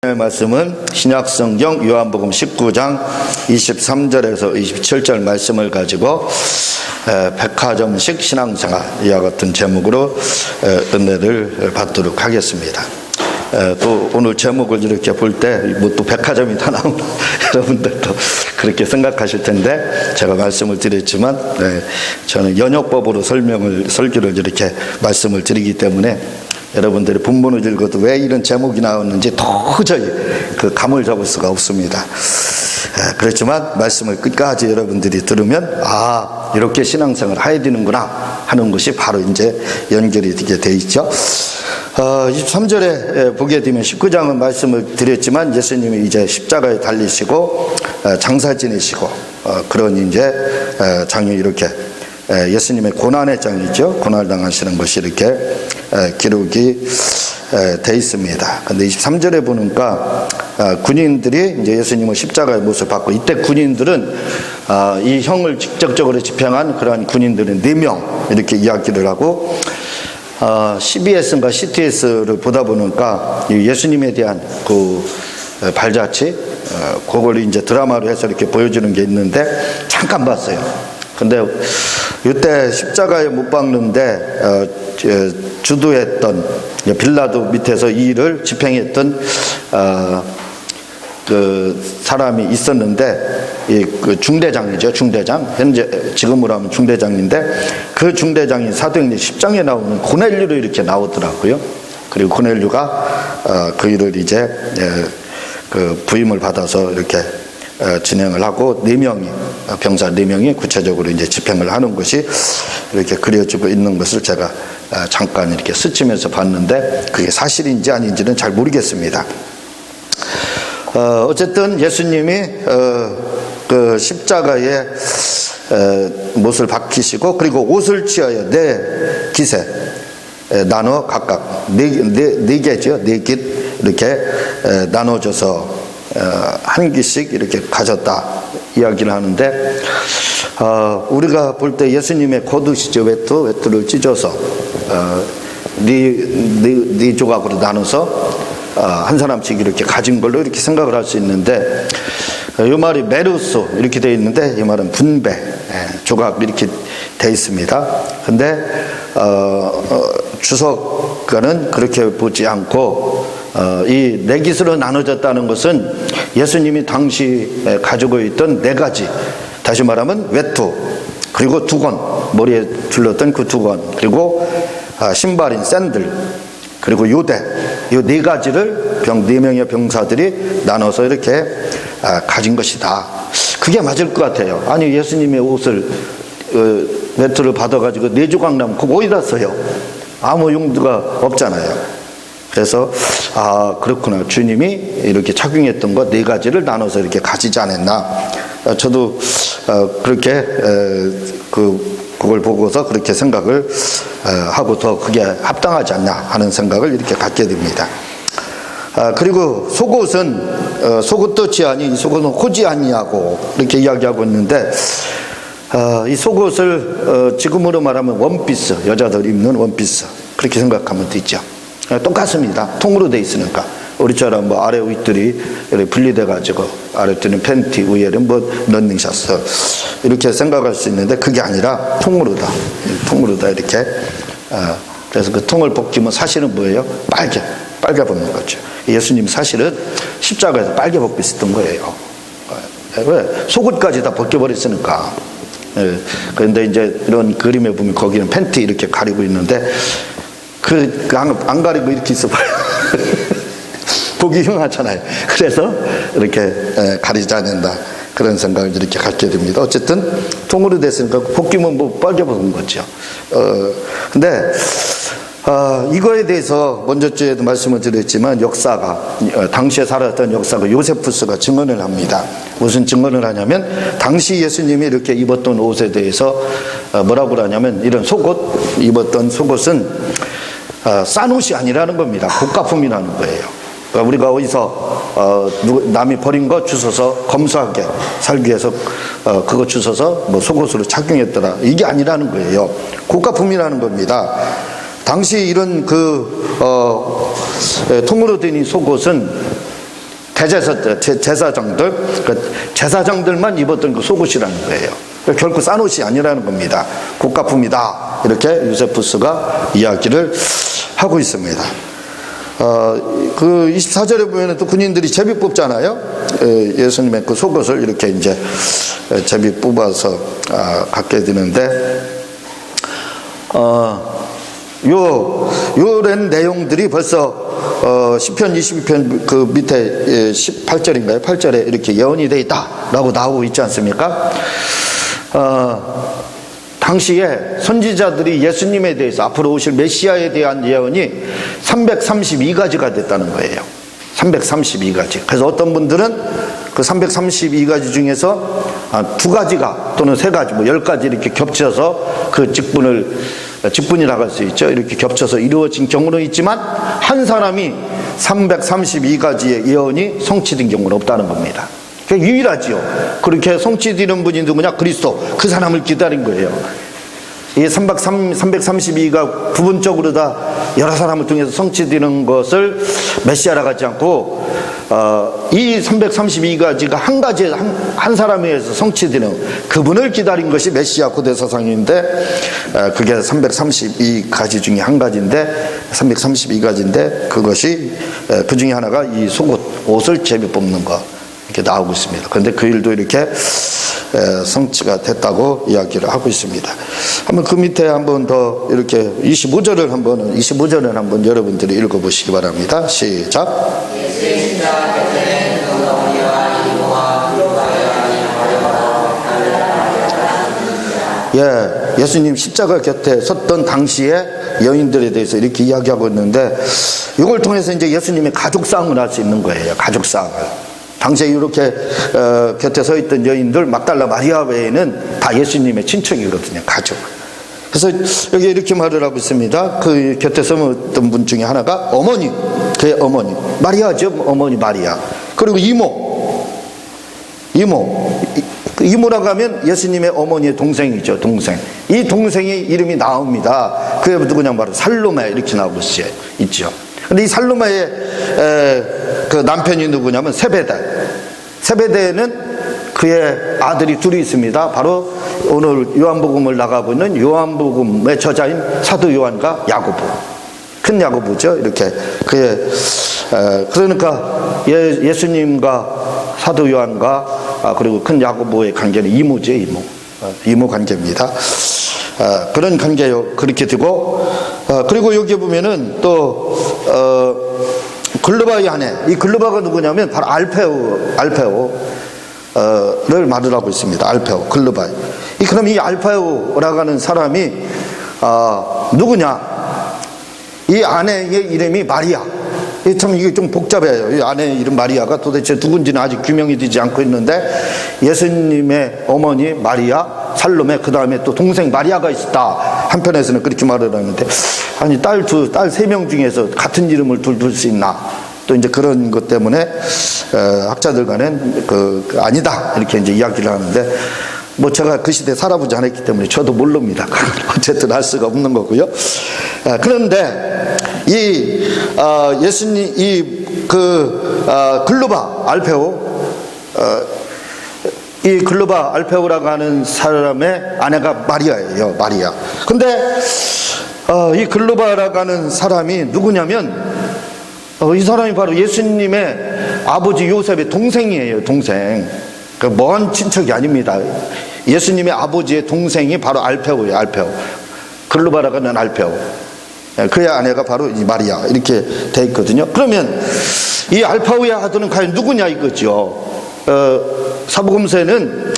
말씀은 신약성경 요한복음 19장 23절에서 27절 말씀을 가지고 백화점식 신앙생활 이와 같은 제목으로 은혜를 받도록 하겠습니다. 또 오늘 제목을 이렇게 볼 때 뭐 또 백화점이 다 나오나 여러분들도 그렇게 생각하실 텐데 제가 말씀을 드렸지만 저는 연역법으로 설교를 이렇게 말씀을 드리기 때문에 여러분들이 본문을 읽어도 왜 이런 제목이 나왔는지 도저히 그 감을 잡을 수가 없습니다. 그렇지만 말씀을 끝까지 여러분들이 들으면 이렇게 신앙생활을 해야 되는구나 하는 것이 바로 이제 연결이 되게 돼 있죠. 23절에 보게 되면 19장은 말씀을 드렸지만 예수님이 이제 십자가에 달리시고 장사 지내시고 그런 이제 장이 이렇게 예수님의 고난의 장이죠. 고난을 당하시는 것이 이렇게 기록이 돼 있습니다. 근데 23절에 보니까 군인들이 이제 예수님을 십자가의 못을 받고, 이때 군인들은 이 형을 직접적으로 집행한 그러한 군인들은 4명 이렇게 이야기를 하고, CBS인가 CTS를 보다 보니까 예수님에 대한 그 발자취, 그걸 이제 드라마로 해서 이렇게 보여주는 게 있는데 잠깐 봤어요. 근데 이때 십자가에 못 박는데 주도했던 빌라도 밑에서 이 일을 집행했던 그 사람이 있었는데, 그 중대장이죠. 중대장, 현재 지금으로 하면 중대장인데, 그 중대장이 사도행전 10장에 나오는 고넬료로 이렇게 나오더라고요. 그리고 고넬료가 그 일을 이제 그 부임을 받아서 이렇게 진행을 하고 4명이, 병사 4명이 구체적으로 이제 집행을 하는 것이 이렇게 그려지고 있는 것을 제가 잠깐 이렇게 스치면서 봤는데, 그게 사실인지 아닌지는 잘 모르겠습니다. 어쨌든 예수님이 그 십자가에 못을 박히시고, 그리고 옷을 취하여 4깃에 나눠 각각 4개죠. 4깃 이렇게 나눠져서 한 기씩 이렇게 가졌다 이야기를 하는데, 우리가 볼 때 예수님의 거두시죠. 외투를 찢어서 네 조각으로 나눠서 한 사람씩 이렇게 가진 걸로 이렇게 생각을 할 수 있는데, 이 말이 메루소 이렇게 되어 있는데 이 말은 분배, 조각 이렇게 되어 있습니다. 근데 주석가는 그렇게 보지 않고 이 4깃으로 나눠졌다는 것은 예수님이 당시 가지고 있던 4가지, 다시 말하면 외투, 그리고 두건, 머리에 둘렀던 그 두건, 그리고 신발인 샌들, 그리고 요대, 이 4가지를 4명의 병사들이 나눠서 이렇게 가진 것이다. 그게 맞을 것 같아요. 아니, 예수님의 옷을 외투를 받아가지고 4조각 나면 그거 어디다 써요? 아무 용도가 없잖아요. 그래서 그렇구나, 주님이 이렇게 착용했던 것 4가지를 나눠서 이렇게 가지지 않았나. 저도 그렇게 그걸 보고서 그렇게 생각을 하고 더 그게 합당하지 않냐 하는 생각을 이렇게 갖게 됩니다. 그리고 속옷은 속옷도 지하니 속옷은 호지 아니하고 이렇게 이야기하고 있는데, 이 속옷을 지금으로 말하면 원피스, 여자들 입는 원피스 그렇게 생각하면 되죠. 똑같습니다. 통으로 돼 있으니까. 우리처럼 뭐 아래 윗들이 이렇게 분리돼 가지고 아래들은 팬티, 위에는 뭐 런닝샷스 이렇게 생각할 수 있는데, 그게 아니라 통으로다 이렇게. 그래서 그 통을 벗기면 사실은 뭐예요? 빨개 벗는 거죠. 예수님 사실은 십자가에서 빨개 벗고 있었던 거예요. 왜? 속옷까지 다 벗겨버렸으니까. 그런데 이제 이런 그림에 보면 거기는 팬티 이렇게 가리고 있는데, 안 가리고 이렇게 있어봐요. 보기 흉하잖아요. 그래서 이렇게 가리지 않는다, 그런 생각을 이렇게 갖게 됩니다. 어쨌든 통으로 됐으니까 벗기면 뭐 빨개 벗은 거죠. 근데 이거에 대해서 먼저 주에도 말씀을 드렸지만, 역사가 당시에 살았던 역사가 요세푸스가 증언을 합니다. 무슨 증언을 하냐면, 당시 예수님이 이렇게 입었던 옷에 대해서 뭐라고 하냐면, 이런 속옷, 입었던 속옷은 싼 옷이 아니라는 겁니다. 고가품이라는 거예요. 그러니까 우리가 어디서 남이 버린 거 주워서 검소하게 살기 위해서 그거 주워서 뭐 속옷으로 착용했더라, 이게 아니라는 거예요. 고가품이라는 겁니다. 당시 이런 통으로 된 이 속옷은 제사장들, 그 제사장들만 입었던 그 속옷이라는 거예요. 결코 싼 옷이 아니라는 겁니다. 고가품이다. 이렇게 요세푸스가 이야기를 하고 있습니다. 그 24절에 보면 또 군인들이 제비 뽑잖아요. 예수님의 그 속옷을 이렇게 이제 제비 뽑아서 갖게 되는데, 요런 내용들이 벌써 시편 22편 그 밑에 18절인가요? 8절에 이렇게 예언이 되어 있다라고 나오고 있지 않습니까? 당시에 선지자들이 예수님에 대해서 앞으로 오실 메시아에 대한 예언이 332가지가 됐다는 거예요. 332가지. 그래서 어떤 분들은 그 332가지 중에서 2가지가 또는 3가지, 뭐 10가지 이렇게 겹쳐서 그 직분이라고 할 수 있죠. 이렇게 겹쳐서 이루어진 경우는 있지만 한 사람이 332가지의 예언이 성취된 경우는 없다는 겁니다. 유일하지요. 그렇게 성취되는 분이 누구냐? 그리스도. 그 사람을 기다린 거예요. 이 332가 부분적으로 다 여러 사람을 통해서 성취되는 것을 메시아라고 하지 않고 이 332가지가 한 사람에 의해서 성취되는 그분을 기다린 것이 메시아 고대사상인데, 그게 332가지 중에 한 가지인데, 332가지인데 그것이 그 중에 하나가 이 속옷, 옷을 제비 뽑는 거 이렇게 나오고 있습니다. 그런데 그 일도 이렇게 성취가 됐다고 이야기를 하고 있습니다. 한번 그 밑에 한번 더 이렇게 25절을 한번 여러분들이 읽어보시기 바랍니다. 시작. 예수님 십자가 곁에 섰던 당시에 여인들에 대해서 이렇게 이야기하고 있는데, 이걸 통해서 이제 예수님의 가족상을 할 수 있는 거예요. 가족상을. 당시에 이렇게 곁에 서 있던 여인들, 막달라 마리아 외에는 다 예수님의 친척이거든요. 가족. 그래서 여기 이렇게 말을 하고 있습니다. 그 곁에 서있던 분 중에 하나가 어머니, 그의 어머니 마리아죠. 어머니 마리아. 그리고 이모라고 하면 예수님의 어머니의 동생이죠. 동생. 이 동생의 이름이 나옵니다. 그게 누구냐? 바로 살로메. 이렇게 나오고 있죠. 근데 이 살로메의 그 남편이 누구냐면 세베대는 그의 아들이 둘이 있습니다. 바로 오늘 요한복음을 나가고 있는 요한복음의 저자인 사도 요한과 야고보, 큰 야고보죠. 이렇게 그의 그러니까 예수님과 사도 요한과 그리고 큰 야고보의 관계는 이모죠. 이모 관계입니다. 그런 관계요. 그렇게 되고, 그리고 여기 보면은 또 글로바의 아내, 이 글로바가 누구냐면 바로 알페오를 말을 하고 있습니다. 알페오, 글로바. 그럼 이 알페오라고 하는 사람이 누구냐? 이 아내의 이름이 마리아. 참 이게 좀 복잡해요. 이 아내의 이름 마리아가 도대체 누군지는 아직 규명이 되지 않고 있는데, 예수님의 어머니 마리아, 살로메, 그 다음에 또 동생 마리아가 있었다. 한편에서는 그렇게 말을 하는데, 아니 딸 3명 중에서 같은 이름을 둘 수 있나? 또 이제 그런 것 때문에 학자들 간엔 아니다 이렇게 이제 이야기를 하는데, 뭐 제가 그 시대에 살아보지 않았기 때문에 저도 모릅니다. 어쨌든 알 수가 없는 거고요. 그런데 이 예수님 글로바 알페오, 이 글로바 알페오라고 하는 사람의 아내가 마리아예요. 마리아. 근데 이 글로바라고 하는 사람이 누구냐면 이 사람이 바로 예수님의 아버지 요셉의 동생이에요. 동생. 먼 친척이 아닙니다. 예수님의 아버지의 동생이 바로 알페오예요. 알페오. 글로바라고 하는 알페오. 그의 아내가 바로 이 마리아. 이렇게 돼 있거든요. 그러면 이 알페오의 아들은 과연 누구냐 이거죠. 사복음서에는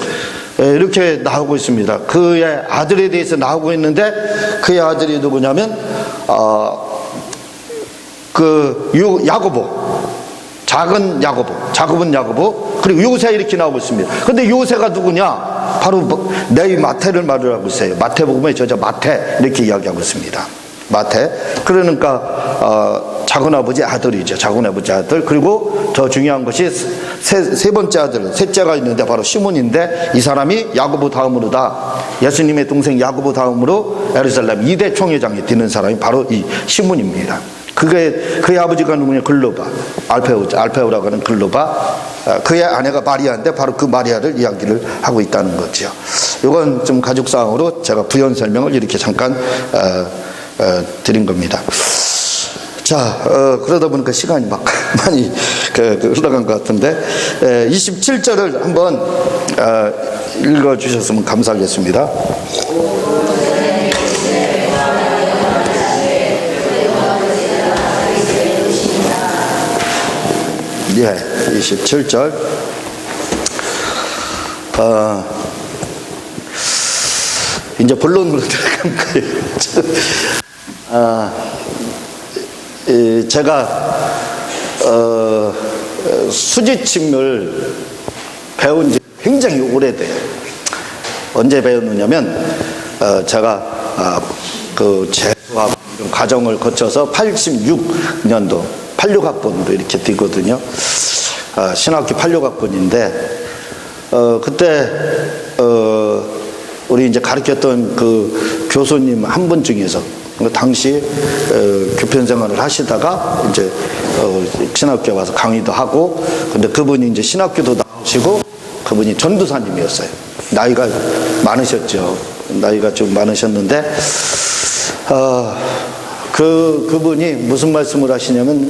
이렇게 나오고 있습니다. 그의 아들에 대해서 나오고 있는데, 그의 아들이 누구냐면 야고보, 작은 야고보, 그리고 요새 이렇게 나오고 있습니다. 근데 요새가 누구냐? 바로 내 마태를 말을 하고 있어요. 마태복음의 저자 마태 이렇게 이야기하고 있습니다. 마태. 그러니까 작은아버지 아들이죠. 작은아버지 아들. 그리고 더 중요한 것이 세 번째 아들, 셋째가 있는데 바로 시몬인데, 이 사람이 야고보 다음으로다. 예수님의 동생 야고보 다음으로 예루살렘 2대 총회장이 되는 사람이 바로 이 시몬입니다. 그의 아버지가 누구냐? 글로바, 알페오라고 하는 글로바. 그의 아내가 마리아인데 바로 그 마리아를 이야기를 하고 있다는 거죠. 이건 좀 가족사항으로 제가 부연 설명을 이렇게 잠깐 드린 겁니다. 자, 그러다 보니까 시간이 막 많이 흘러간 것 같은데, 27절을 한번 읽어주셨으면 감사하겠습니다. 예, 27절. 이제 본론으로 들어갈 거예요. 제가 수지침을 배운 지 굉장히 오래돼요. 언제 배웠느냐면 제가 그 재수학 과정을 거쳐서 86년도 86학번으로 이렇게 되거든요. 신학교 86학번인데 그때 우리 이제 가르쳤던 그 교수님 한 분 중에서 당시 교편 생활을 하시다가 이제 신학교에 와서 강의도 하고, 근데 그분이 이제 신학교도 나오시고 그분이 전도사님이었어요. 나이가 많으셨죠. 나이가 좀 많으셨는데 그분이 무슨 말씀을 하시냐면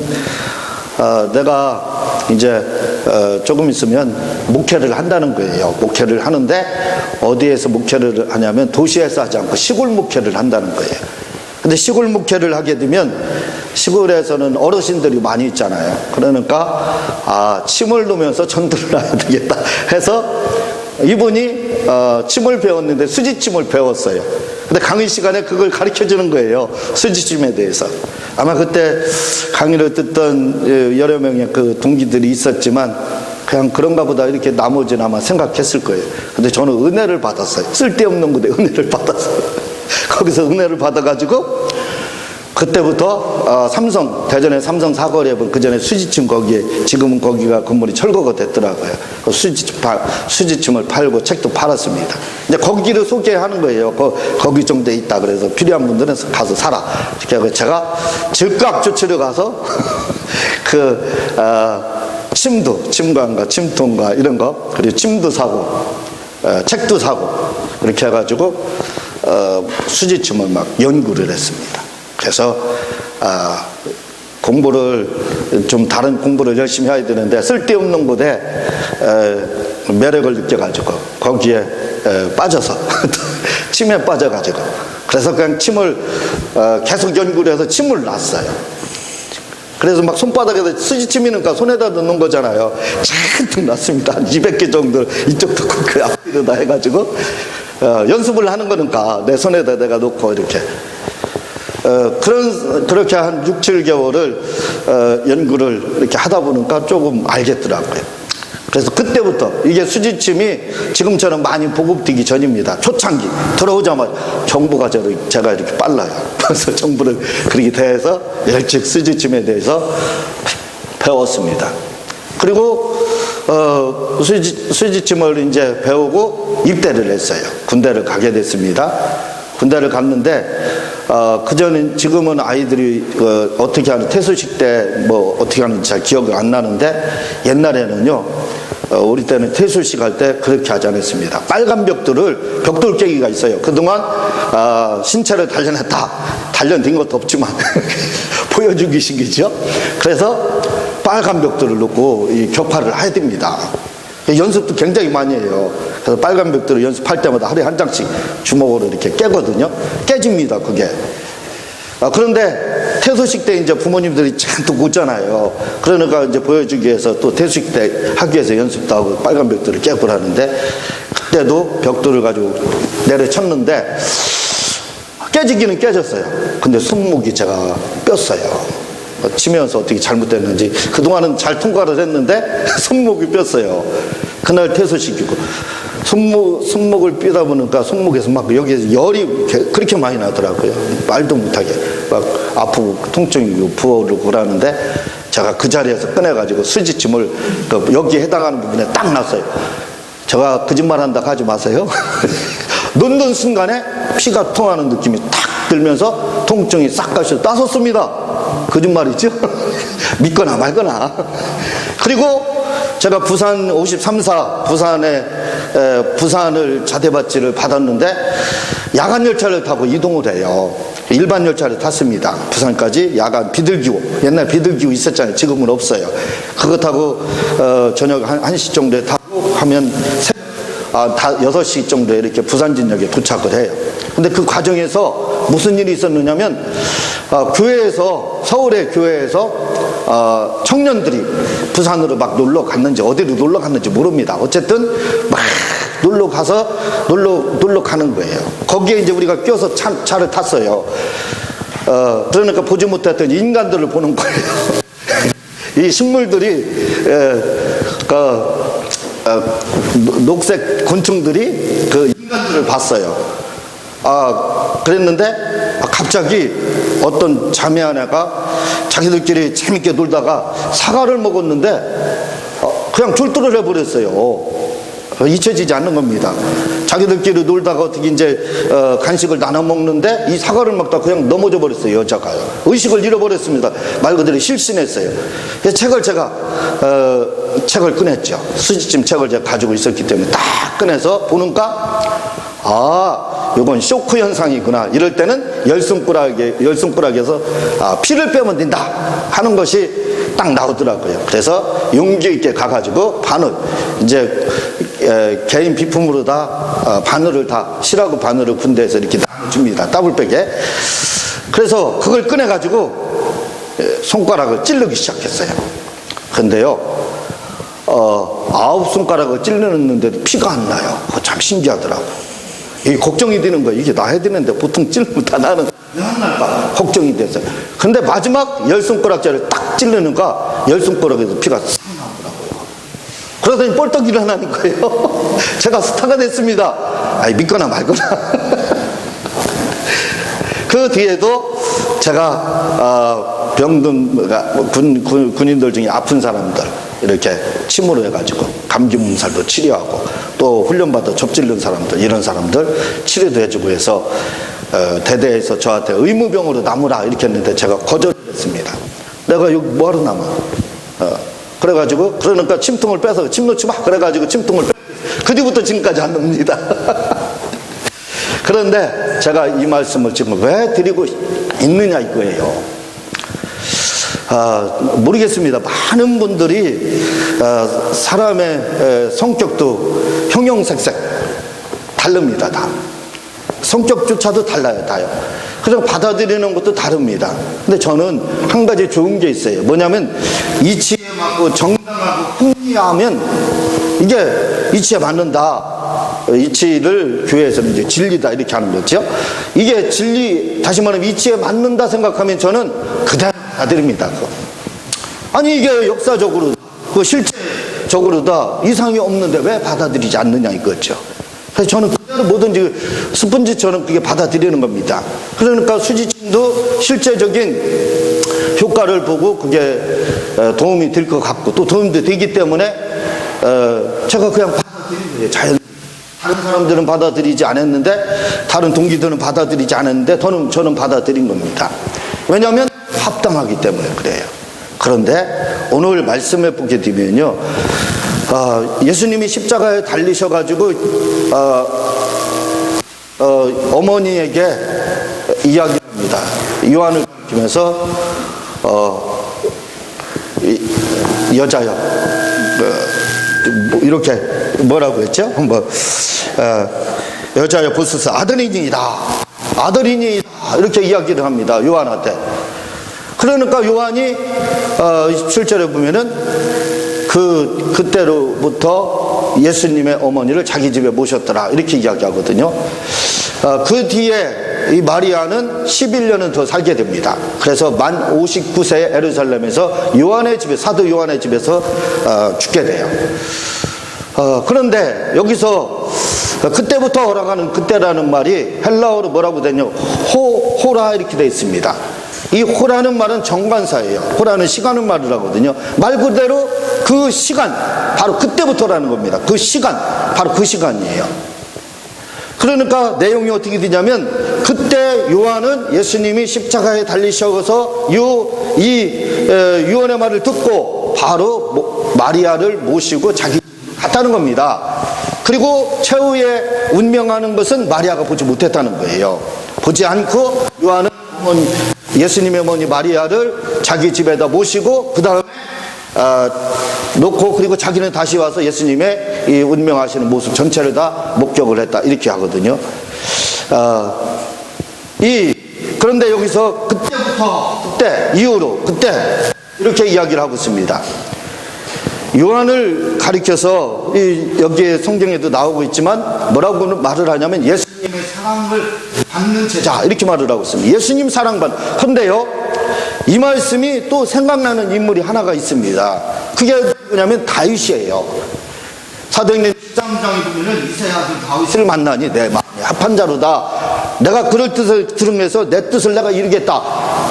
내가 이제 조금 있으면 목회를 한다는 거예요. 목회를 하는데 어디에서 목회를 하냐면 도시에서 하지 않고 시골 목회를 한다는 거예요. 근데 시골 목회를 하게 되면 시골에서는 어르신들이 많이 있잖아요. 그러니까 침을 놓으면서 전도를 해야 되겠다 해서 이분이 침을 배웠는데 수지침을 배웠어요. 근데 강의 시간에 그걸 가르쳐 주는 거예요. 수지침에 대해서. 아마 그때 강의를 듣던 여러 명의 그 동기들이 있었지만 그냥 그런가 보다 이렇게 나머지는 아마 생각했을 거예요. 근데 저는 은혜를 받았어요. 쓸데없는 곳에 은혜를 받았어요. 거기서 은혜를 받아가지고 그때부터 대전의 삼성 사거리에 그 전에 수지침 거기에, 지금은 거기가 건물이 철거가 됐더라고요. 그 수지침을 팔고 책도 팔았습니다. 이제 거기를 소개하는 거예요. 거기 정도에 있다. 그래서 필요한 분들은 가서 사라. 이렇게 하고 제가 즉각 조치를 가서 침관과 침통과 이런 거, 그리고 침도 사고, 책도 사고, 이렇게 해가지고 수지침을 막 연구를 했습니다. 그래서 공부를 좀 다른 공부를 열심히 해야 되는데 쓸데없는 곳에 매력을 느껴가지고 거기에 빠져서 침에 빠져가지고, 그래서 그냥 침을 계속 연구를 해서 침을 놨어요. 그래서 막 손바닥에다 수지침이니까 손에다 넣는 거잖아요. 잔뜩 놨습니다. 한 200개 정도 이쪽도 그 앞뒤로 다 해가지고 연습을 하는 거니까 내 손에다 내가 놓고 이렇게 그렇게 한 6, 7개월을 연구를 이렇게 하다 보니까 조금 알겠더라고요. 그래서 그때부터 이게 수지침이 지금처럼 많이 보급되기 전입니다. 초창기 들어오자마자 정보가 제가 이렇게 빨라요. 그래서 정보를 그렇게 대해서 일찍 수지침에 대해서 배웠습니다. 그리고 수지침을 이제 배우고 입대를 했어요. 군대를 가게 됐습니다. 군대를 갔는데 그전엔, 지금은 아이들이 어떻게 하는, 퇴소식 때 뭐 어떻게 하는지 잘 기억이 안 나는데 옛날에는요, 우리 때는 퇴소식 할 때 그렇게 하지 않았습니다. 빨간 벽돌 깨기가 있어요. 그동안 신체를 단련했다. 단련된 것도 없지만 보여주기 식이죠. 그래서 빨간 벽돌을 놓고 이 격파를 해야 됩니다. 연습도 굉장히 많이 해요. 그래서 빨간 벽돌을 연습할 때마다 하루에 한 장씩 주먹으로 이렇게 깨거든요. 깨집니다, 그게. 그런데 퇴소식 때 이제 부모님들이 잔뜩 오잖아요. 그러니까 이제 보여주기 위해서 또 퇴소식 때 하기 위해서 연습도 하고 빨간 벽돌을 깨고 하는데, 그때도 벽돌을 가지고 내려쳤는데 깨지기는 깨졌어요. 근데 손목이 제가 뼈어요. 치면서 어떻게 잘못됐는지 그동안은 잘 통과를 했는데 손목이 뼈어요. 그날 퇴소시키고 손목을 삐다 보니까 손목에서 막 여기에서 열이 그렇게 많이 나더라고요. 말도 못하게 막 아프고 통증이 부어오르고 그러는데 제가 그 자리에서 꺼내가지고 수지침을 여기에 해당하는 부분에 딱 놨어요. 제가 거짓말한다 하지 마세요. 놓는 순간에 피가 통하는 느낌이 탁 들면서 통증이 싹 가셔서 나섰습니다. 거짓말이죠. 믿거나 말거나. 그리고 제가 부산 53사 부산을 자대받지를 받았는데 야간 열차를 타고 이동을 해요. 일반 열차를 탔습니다. 부산까지 야간 비둘기호, 옛날 비둘기호 있었잖아요. 지금은 없어요. 그거 타고 저녁 1시 정도에 타고 하면 6시 정도에 이렇게 부산진역에 도착을 해요. 근데 그 과정에서 무슨 일이 있었느냐면 교회에서, 서울의 교회에서 청년들이 부산으로 막 놀러 갔는지 어디로 놀러 갔는지 모릅니다. 어쨌든 막 놀러 가는 거예요. 거기에 이제 우리가 껴서 차를 탔어요. 그러니까 보지 못했던 인간들을 보는 거예요. 이 식물들이 녹색 곤충들이 그 인간들을 봤어요. 그랬는데 갑자기 어떤 자매 하나가 자기들끼리 재밌게 놀다가 사과를 먹었는데 그냥 졸도를 해버렸어요. 잊혀지지 않는 겁니다. 자기들끼리 놀다가 어떻게 이제 간식을 나눠 먹는데 이 사과를 먹다 그냥 넘어져 버렸어요. 여자가요. 의식을 잃어버렸습니다. 말 그대로 실신했어요. 책을 꺼냈죠. 수지침 책을 제가 가지고 있었기 때문에 딱 꺼내서 보니까 이건 쇼크 현상이구나. 이럴 때는 열손가락에서 피를 빼면 된다 하는 것이 딱 나오더라고요. 그래서 용기 있게 가가지고 바늘, 이제 개인 비품으로 다 바늘을 다 실하고 바늘을 군대에서 이렇게 나눠줍니다. 더블백에. 그래서 그걸 꺼내가지고 손가락을 찌르기 시작했어요. 근데요 9손가락을 찔렀는데도 피가 안 나요. 참 신기하더라고. 이게 걱정이 되는 거예요. 이게 나야 되는데 보통 찔르면 다 나는 걱정이 됐어요. 근데 마지막 10손가락짜리를 딱 찔르니까 10손가락에서 피가 싹 나오더라고요. 그러더니 뻘떡 일어나는 거예요. 제가 스타가 됐습니다. 믿거나 말거나. 그 뒤에도 제가 병든 군인들 중에 아픈 사람들 이렇게 침으로 해가지고 감기 몸살도 치료하고 또 훈련받아 접질른 사람들, 이런 사람들 치료도 해주고 해서 대대에서 저한테 의무병으로 남으라 이렇게 했는데 제가 거절을 했습니다. 내가 여기 뭐하러 남아? 그래가지고 그러니까 침통을 빼서 침 놓지 마. 그래가지고 침통을 그 뒤부터 지금까지 안 놉니다. 그런데 제가 이 말씀을 지금 왜 드리고 있느냐 이거예요. 모르겠습니다. 많은 분들이 사람의 성격도 형형색색 다릅니다. 다 성격조차도 달라요. 다요. 그래서 받아들이는 것도 다릅니다. 근데 저는 한 가지 좋은 게 있어요. 뭐냐면 이치에 맞고 정당하고 합리하면 이게 이치에 맞는다. 이치를 교회에서 이제 진리다 이렇게 하는 거죠. 이게 진리, 다시 말하면 이치에 맞는다 생각하면 저는 그대로 받아들입니다. 아니 이게 역사적으로 실제적으로 다 이상이 없는데 왜 받아들이지 않느냐 이거죠. 그래서 저는 그대로 뭐든지 스펀지처럼 그게 받아들이는 겁니다. 그러니까 수지침도 실제적인 효과를 보고 그게 도움이 될 것 같고 또 도움도 되기 때문에 제가 그냥 받아들이는 거예요. 자연. 다른 사람들은 받아들이지 않았는데, 다른 동기들은 받아들이지 않았는데 저는 받아들인 겁니다. 왜냐하면 합당하기 때문에 그래요. 그런데 오늘 말씀해 보게 되면요, 예수님이 십자가에 달리셔가지고 어머니에게 이야기합니다. 요한을 가리키면서 여자여, 이렇게 뭐라고 했죠? 여자여 보소서, 아들이니이다, 아들이니이다, 이렇게 이야기를 합니다. 요한한테. 그러니까 요한이 17절에 보면은 그때로부터 예수님의 어머니를 자기 집에 모셨더라 이렇게 이야기하거든요. 그 뒤에 이 마리아는 11년은 더 살게 됩니다. 그래서 만 59세에 에루살렘에서 요한의 집에, 사도 요한의 집에서 죽게 돼요. 그런데 여기서 그때부터 허락하는, 그때라는 말이 헬라어로 뭐라고 되냐, 호라 이렇게 되어 있습니다. 이 호라는 말은 정관사예요. 호라는 시간을 말을 하거든요. 말 그대로 그 시간, 바로 그때부터라는 겁니다. 그 시간, 바로 그 시간이에요. 그러니까 내용이 어떻게 되냐면, 그때 요한은 예수님이 십자가에 달리셔서 유언의 말을 듣고 바로 마리아를 모시고 자기 갔다는 겁니다. 그리고 최후에 운명하는 것은 마리아가 보지 못했다는 거예요. 보지 않고 요한은 예수님의 어머니 마리아를 자기 집에다 모시고 그 다음에 놓고, 그리고 자기는 다시 와서 예수님의 이 운명하시는 모습 전체를 다 목격을 했다, 이렇게 하거든요. 그런데 여기서 그때 이후로 이렇게 이야기를 하고 있습니다. 요한을 가리켜서 여기에 성경에도 나오고 있지만 뭐라고 말을 하냐면 예수님의 사랑을 받는 제자, 이렇게 말을 하고 있습니다. 예수님 사랑받는. 그런데요, 이 말씀이 또 생각나는 인물이 하나가 있습니다. 그게 뭐냐면 다윗이에요. 사도행전 13장에 보면은 이새의 아들 다윗을 만나니 내 마음이 합한 자로다. 내가 그럴 뜻을 들으면서 내 뜻을 내가 이루겠다,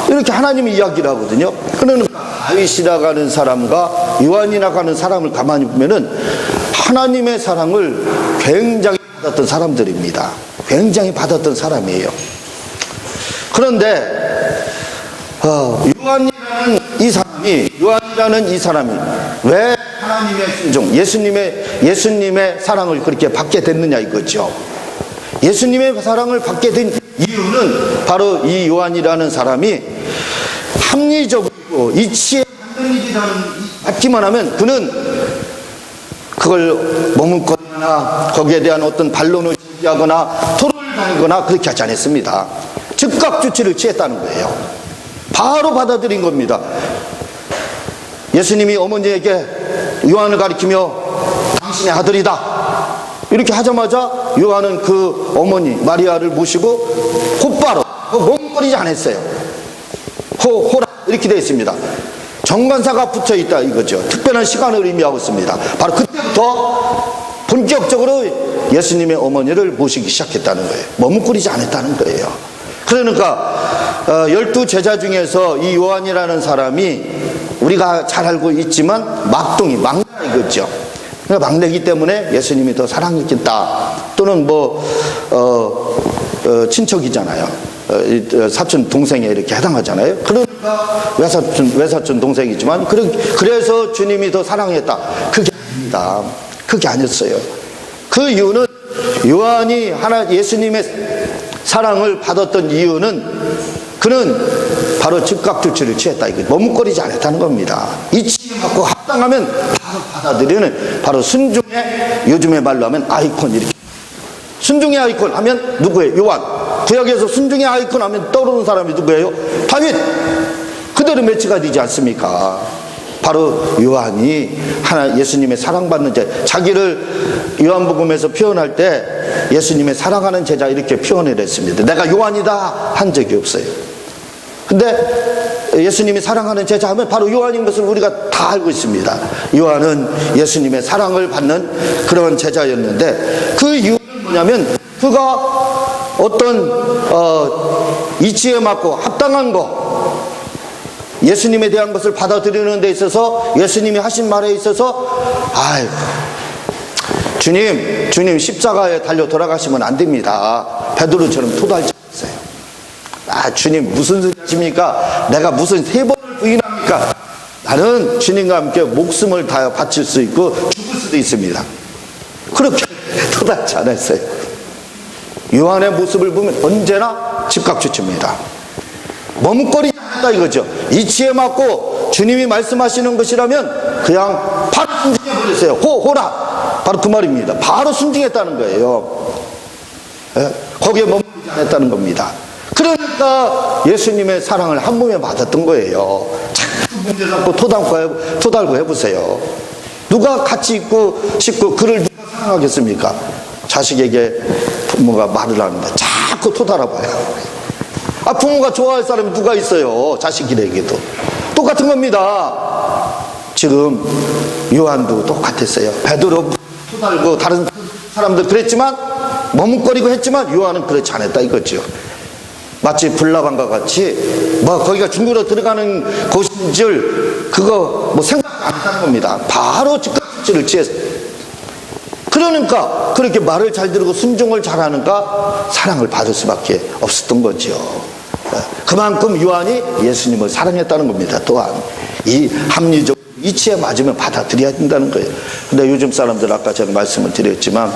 이렇게 하나님이 이야기를 하거든요. 그러니까 다윗이라고 하는 사람과 요한이라고 하는 사람을 가만히 보면은 하나님의 사랑을 굉장히 받았던 사람들입니다. 굉장히 받았던 사람이에요. 그런데 요한이라는 이 사람이 왜 하나님의 순종, 예수님의 사랑을 그렇게 받게 됐느냐 이거죠. 예수님의 사랑을 받게 된 이유는 바로 이 요한이라는 사람이 합리적이고 이치에 맞는 일이라는 받기만 하면 그는 그걸 머뭇거리거나 거기에 대한 어떤 반론을 제기하거나 토론을 다니거나 그렇게 하지 않았습니다. 즉각 조치를 취했다는 거예요. 바로 받아들인 겁니다. 예수님이 어머니에게 요한을 가리키며 당신의 아들이다, 이렇게 하자마자 요한은 그 어머니 마리아를 모시고 곧바로 머뭇거리지 않았어요. 호라, 이렇게 되어 있습니다. 정관사가 붙어 있다 이거죠. 특별한 시간을 의미하고 있습니다. 바로 그때부터 본격적으로 예수님의 어머니를 모시기 시작했다는 거예요. 머뭇거리지 않았다는 거예요. 그러니까 12제자 중에서 이 요한이라는 사람이 우리가 잘 알고 있지만 막내라 이거죠. 그러니까 막내기 때문에 예수님이 더 사랑했겠다, 또는 친척이잖아요. 사촌 동생에 이렇게 해당하잖아요. 그러니까 외사촌 동생이지만 그래서 주님이 더 사랑했다, 그게 아닙니다. 그게 아니었어요. 그 이유는 요한이 예수님의 사랑을 받았던 이유는 그는 바로 즉각 조치를 취했다, 이거 머뭇거리지 않았다는 겁니다. 이치에 맞고 합당하면 바로 받아들이는, 바로 순종의, 요즘의 말로 하면 아이콘, 이렇게 순종의 아이콘 하면 누구예요? 요한. 구약에서 순종의 아이콘 하면 떠오르는 사람이 누구예요? 다윗. 그대로 매치가 되지 않습니까? 바로 요한이 예수님의 사랑받는 제자, 자기를 요한복음에서 표현할 때 예수님의 사랑하는 제자 이렇게 표현을 했습니다. 내가 요한이다 한 적이 없어요. 근데 예수님이 사랑하는 제자 하면 바로 요한인 것을 우리가 다 알고 있습니다. 요한은 예수님의 사랑을 받는 그런 제자였는데, 그 이유는 뭐냐면 그가 어떤 이치에 맞고 합당한 거, 예수님에 대한 것을 받아들이는 데 있어서, 예수님이 하신 말에 있어서 아이고 주님 십자가에 달려 돌아가시면 안 됩니다, 베드로처럼 토달지 않았어요. 주님 무슨 소리 하십니까? 내가 무슨 3번을 부인합니까? 나는 주님과 함께 목숨을 다해 바칠 수 있고 죽을 수도 있습니다. 그렇게 토달지 않았어요. 요한의 모습을 보면 언제나 즉각조치입니다. 머뭇거리지 않았다 이거죠. 이치에 맞고 주님이 말씀하시는 것이라면 그냥 바로 순종해 버렸어요. 호라, 바로 그 말입니다. 바로 순종했다는 거예요. 거기에 머무르지 않았다는 겁니다. 그러니까 예수님의 사랑을 한 몸에 받았던 거예요. 자꾸 문제 잡고 토달고 해보세요. 누가 같이 있고 싶고 그를 누가 사랑하겠습니까? 자식에게 부모가 말을 하는데 자꾸 토달아봐요. 부모가 좋아할 사람이 누가 있어요? 자식에게도 똑같은 겁니다. 지금 요한도 똑같았어요. 베드로 토달고 다른 사람들 그랬지만, 머뭇거리고 했지만 요한은 그렇지 않았다 이거죠. 마치 불나방과 같이 거기가 중국으로 들어가는 곳인 줄 그거 생각 안 했다는 겁니다. 바로 즉각조치를 취했어요. 그러니까 그렇게 말을 잘 들고 순종을 잘하니까 사랑을 받을 수밖에 없었던 거죠. 그만큼 요한이 예수님을 사랑했다는 겁니다. 또한 이 합리적 이치에 맞으면 받아들여야 된다는 거예요. 근데 요즘 사람들, 아까 제가 말씀을 드렸지만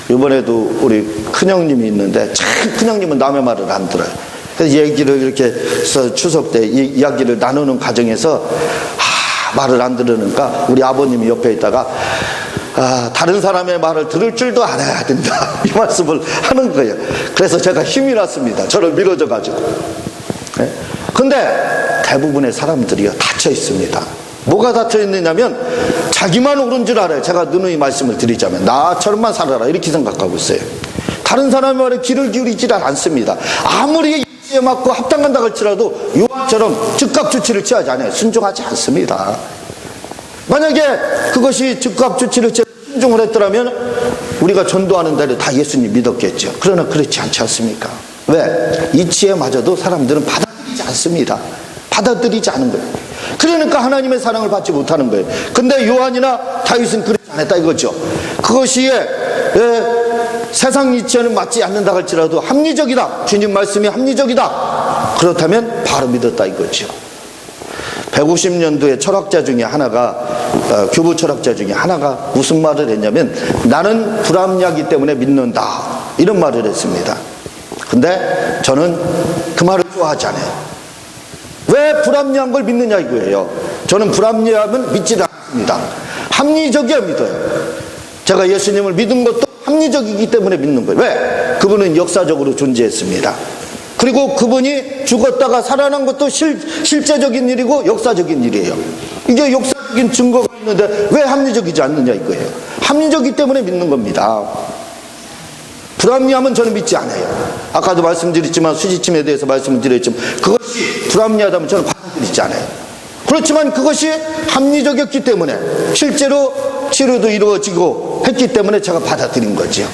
이번에도 우리 큰형님이 있는데 참 큰형님은 남의 말을 안 들어요. 그래서 얘기를 이렇게 해서 추석 때 이야기를 나누는 과정에서 말을 안 들으니까 우리 아버님이 옆에 있다가 다른 사람의 말을 들을 줄도 알아야 된다, 이 말씀을 하는 거예요. 그래서 제가 힘이 났습니다. 저를 밀어줘 가지고. 근데 대부분의 사람들이요 닫혀 있습니다. 뭐가 닫혀 있느냐면 자기만 옳은 줄 알아요. 제가 누누이 말씀을 드리자면 나처럼만 살아라 이렇게 생각하고 있어요. 다른 사람의 말에 귀를 기울이지 않습니다. 아무리 이치에 맞고 합당한다 할지라도 요한처럼 즉각 조치를 취하지 않아요. 순종하지 않습니다. 만약에 그것이 즉각 조치를 취해 순종을 했더라면 우리가 전도하는 대로 다 예수님 믿었겠죠. 그러나 그렇지 않지 않습니까? 왜? 이치에 맞아도 사람들은 받아들이지 않습니다. 받아들이지 않은 거예요. 그러니까 하나님의 사랑을 받지 못하는 거예요. 근데 요한이나 다윗은 그렇지 않았다 이거죠. 그것이 세상 이치에는 맞지 않는다 할지라도 합리적이다, 주님 말씀이 합리적이다, 그렇다면 바로 믿었다 이거죠. 150년도에 철학자 중에 하나가, 교부 철학자 중에 하나가 무슨 말을 했냐면 나는 불합리하기 때문에 믿는다, 이런 말을 했습니다. 근데 저는 그 말을 좋아하지 않아요. 왜 불합리한 걸 믿느냐 이거예요. 저는 불합리하면 믿지 않습니다. 합리적이야 믿어요. 제가 예수님을 믿은 것도 합리적이기 때문에 믿는 거예요. 왜? 그분은 역사적으로 존재했습니다. 그리고 그분이 죽었다가 살아난 것도 실제적인 일이고 역사적인 일이에요. 이게 역사적인 증거가 있는데 왜 합리적이지 않느냐 이거예요. 합리적이기 때문에 믿는 겁니다. 불합리하면 저는 믿지 않아요. 아까도 말씀드렸지만 수지침에 대해서 말씀을 드렸지만 그것이 불합리하다면 저는 받아들이지 않아요. 그렇지만 그것이 합리적이었기 때문에 실제로 치료도 이루어지고 했기 때문에 제가 받아들인 거죠.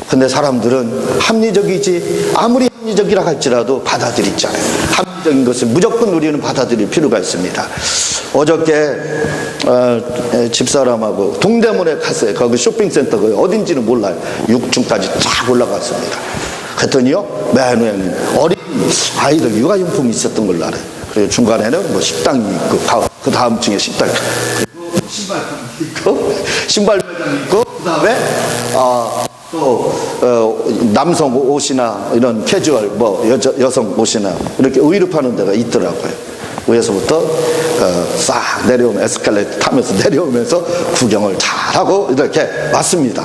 근데 사람들은 합리적이지, 아무리 합리적이라 할지라도 받아들이지 않아요. 합리적인 것을 무조건 우리는 받아들일 필요가 있습니다. 어저께 집사람하고 동대문에 갔어요. 거기 쇼핑센터 어딘지는 몰라요. 6층까지 쫙 올라갔습니다. 그랬더니요 맨 위에는 어린 아이들 육아용품이 있었던 걸로 알아요. 그리고 중간에는 뭐 식당이 있고 그 다음 층에 식당, 그리고 신발 매장이 있고 그 다음에 또 남성 옷이나 이런 캐주얼 뭐 여성 옷이나 이렇게 의류 파는 데가 있더라고요. 위에서부터 싹 내려오면 에스컬레이터 타면서 내려오면서 구경을 잘하고 이렇게 왔습니다.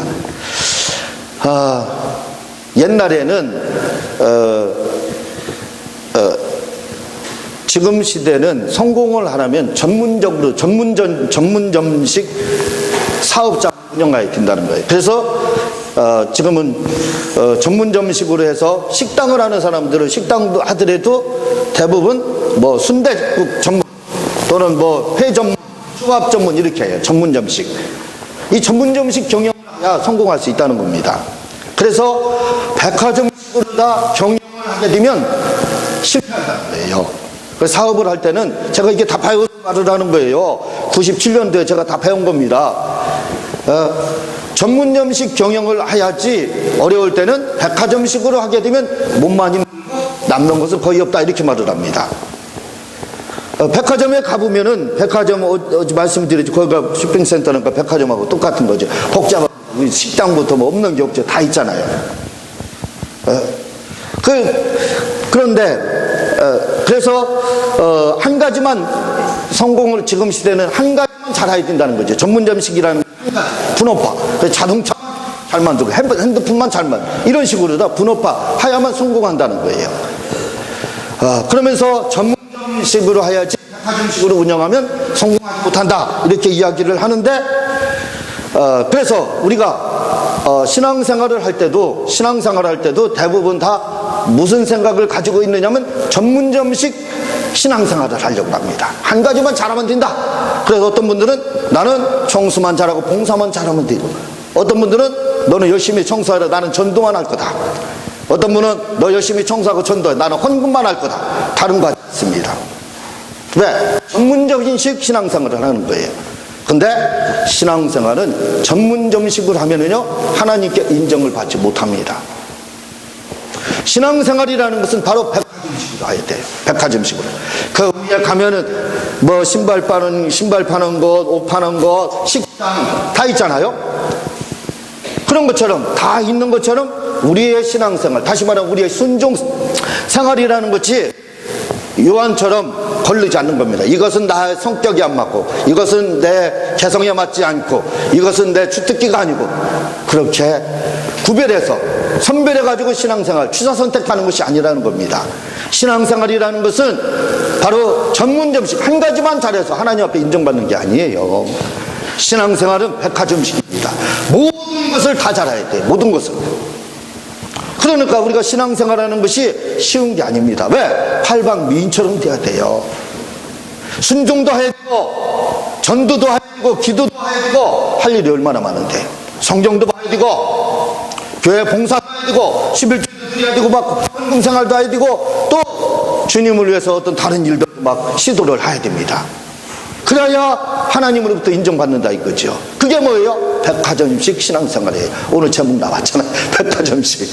옛날에는 지금 시대는 성공을 하려면 전문적으로 전문점식 사업장 운영해야 된다는 거예요. 그래서 지금은 전문점식으로 해서 식당을 하는 사람들은 식당도 하더라도 대부분 뭐 순댓국 전문 또는 뭐 회 전문, 초밥 전문 이렇게 해요. 전문점식. 이 전문점식 경영을 해야 성공할 수 있다는 겁니다. 그래서 백화점식으로 다 경영을 하게 되면 실패한다는 거예요. 그래서 사업을 할 때는 제가 이게 다 배운 말을 하는 거예요. 97년도에 제가 다 배운 겁니다. 전문점식 경영을 해야지 어려울 때는 백화점식으로 하게 되면 몸만 힘들고 남는 것은 거의 없다 이렇게 말을 합니다. 백화점에 가보면은 백화점 말씀드렸죠. 거기가 쇼핑센터니까 백화점하고 똑같은 거죠. 복잡한 식당부터 뭐 없는 게 없죠. 다 있잖아요. 그런데 그래서 한 가지만 성공을 지금 시대는 한 가지만 잘해야 된다는 거죠. 전문점식이라는 분업화, 자동차 잘 만들고 핸드폰만 잘 만들고 이런 식으로 다 분업화 하야만 성공한다는 거예요. 그러면서 전문점식으로 해야지 백화점식으로 운영하면 성공하지 못한다 이렇게 이야기를 하는데 그래서 우리가 신앙생활을 할 때도 대부분 다 무슨 생각을 가지고 있느냐면 전문점식 신앙생활을 하려고 합니다. 한 가지만 잘하면 된다. 그래서 어떤 분들은 나는 청소만 잘하고 봉사만 잘하면 되고, 어떤 분들은 너는 열심히 청소하라, 나는 전도만 할 거다. 어떤 분은 너 열심히 청소하고 전도해, 나는 헌금만 할 거다. 다른 거 같습니다. 왜? 전문적인 식 신앙생활을 하는 거예요. 근데 신앙생활은 전문점식으로 하면은요, 하나님께 인정을 받지 못합니다. 신앙생활이라는 것은 바로 백화점식으로 해야 돼요. 백화점식으로. 그 위에 가면은 뭐 신발 파는 곳, 옷 파는 곳, 식당 다 있잖아요. 그런 것처럼 다 있는 것처럼 우리의 신앙생활, 다시 말하면 우리의 순종 생활이라는 것이 요한처럼 걸리지 않는 겁니다. 이것은 나의 성격이 안 맞고, 이것은 내 개성에 맞지 않고, 이것은 내 주특기가 아니고, 그렇게 구별해서 선별해가지고 신앙생활, 취사 선택하는 것이 아니라는 겁니다. 신앙생활이라는 것은 바로 전문점식 한 가지만 잘해서 하나님 앞에 인정받는 게 아니에요. 신앙생활은 백화점식입니다. 모든 것을 다 잘해야 돼요. 모든 것을. 그러니까 우리가 신앙생활하는 것이 쉬운 게 아닙니다. 왜? 팔방미인처럼 돼야 돼요. 순종도 해야 되고, 전도도 해야 되고, 기도도 해야 되고, 할 일이 얼마나 많은데. 성경도 봐야 되고, 교회 봉사도 해야 되고, 11조도 드려야 되고, 막 헌금생활도 해야 되고, 또 주님을 위해서 어떤 다른 일도 막 시도를 해야 됩니다. 그래야 하나님으로부터 인정받는다 이거죠. 그게 뭐예요? 백화점식 신앙생활이에요. 오늘 제목 나왔잖아요. 백화점식.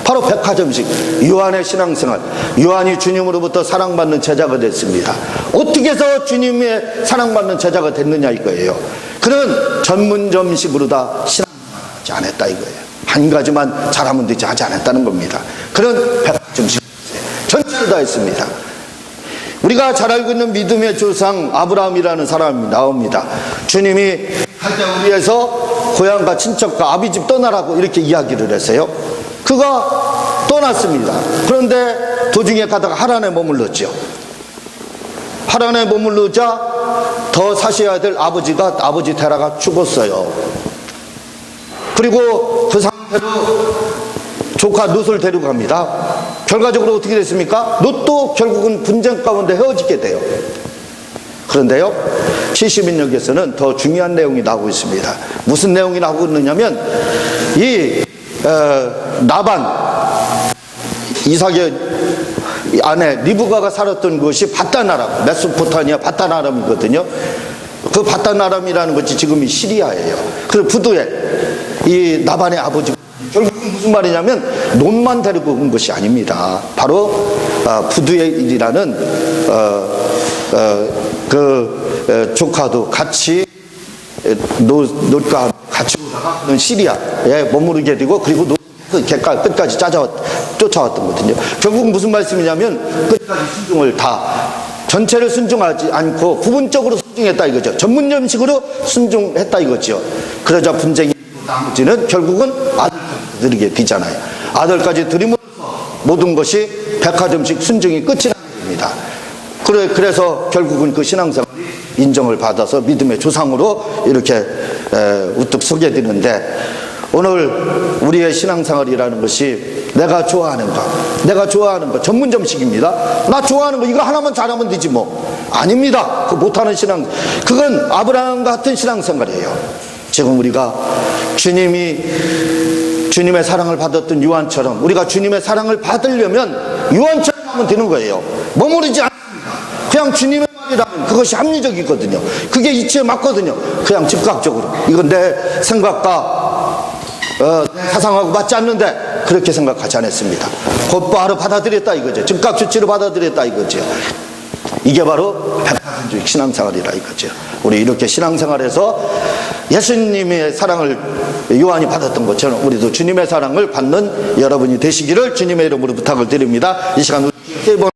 바로 백화점식. 요한의 신앙생활. 요한이 주님으로부터 사랑받는 제자가 됐습니다. 어떻게 해서 주님의 사랑받는 제자가 됐느냐 이거예요. 그는 전문점식으로 다 신앙생활하지 않았다 이거예요. 한 가지만 잘하면 되지 하지 않았다는 겁니다. 그런 백화점식 전체를 다 했습니다. 우리가 잘 알고 있는 믿음의 조상 아브라함이라는 사람이 나옵니다. 주님이 갈대 우리에서 고향과 친척과 아비집 떠나라고 이렇게 이야기를 했어요. 그가 떠났습니다. 그런데 도중에 가다가 하란에 머물렀죠. 하란에 머물르자 더 사셔야 될 아버지 데라가 죽었어요. 그리고 그 상태로 조카 롯을 데려갑니다. 결과적으로 어떻게 됐습니까? 롯도 결국은 분쟁 가운데 헤어지게 돼요. 그런데요, 70인역에서는 더 중요한 내용이 나오고 있습니다. 무슨 내용이 나오고 있느냐면 이 나반, 이삭의 아내 리브가가 살았던 곳이 바단-아람, 메소포타미아 바단-아람이거든요. 그 바단-아람이라는 것이 지금이 시리아예요. 그 부두에 이 나반의 아버지, 결국은 무슨 말이냐면 롯만 데리고 온 것이 아닙니다. 바로 부두엘이라는 조카도 같이 롯과 같이 오다가 시리아에 머무르게 되고, 그리고 롯을 끝까지 쫓아왔던 거거든요. 결국 무슨 말씀이냐면 끝까지 순종을 다, 전체를 순종하지 않고 부분적으로 순종했다 이거죠. 전문점식으로 순종했다 이거죠. 그러자 분쟁이 나머지는 결국은 아들까지 드리게 되잖아요. 아들까지 드림으로써 모든 것이 백화점식 순종이 끝이 나게 됩니다. 그래서 결국은 그 신앙생활이 인정을 받아서 믿음의 조상으로 이렇게 우뚝 서게 되는데, 오늘 우리의 신앙생활이라는 것이 내가 좋아하는 거 전문점식입니다. 나 좋아하는 거 이거 하나만 잘하면 되지 뭐. 아닙니다. 그 못하는 신앙, 그건 아브라함 같은 신앙생활이에요. 지금 우리가 주님의 사랑을 받았던 요한처럼 우리가 주님의 사랑을 받으려면 요한처럼 하면 되는 거예요. 머무르지 않습니다. 그냥 주님의 말이라면 그것이 합리적이거든요. 그게 이치에 맞거든요. 그냥 즉각적으로 이건 내 생각과 내 사상하고 맞지 않는데 그렇게 생각하지 않았습니다. 곧바로 받아들였다 이거죠. 즉각 조치로 받아들였다 이거죠. 이게 바로 백화점식 신앙생활이라 이거죠. 우리 이렇게 신앙생활에서 예수님의 사랑을 요한이 받았던 것처럼 우리도 주님의 사랑을 받는 여러분이 되시기를 주님의 이름으로 부탁을 드립니다. 이 시간 세 번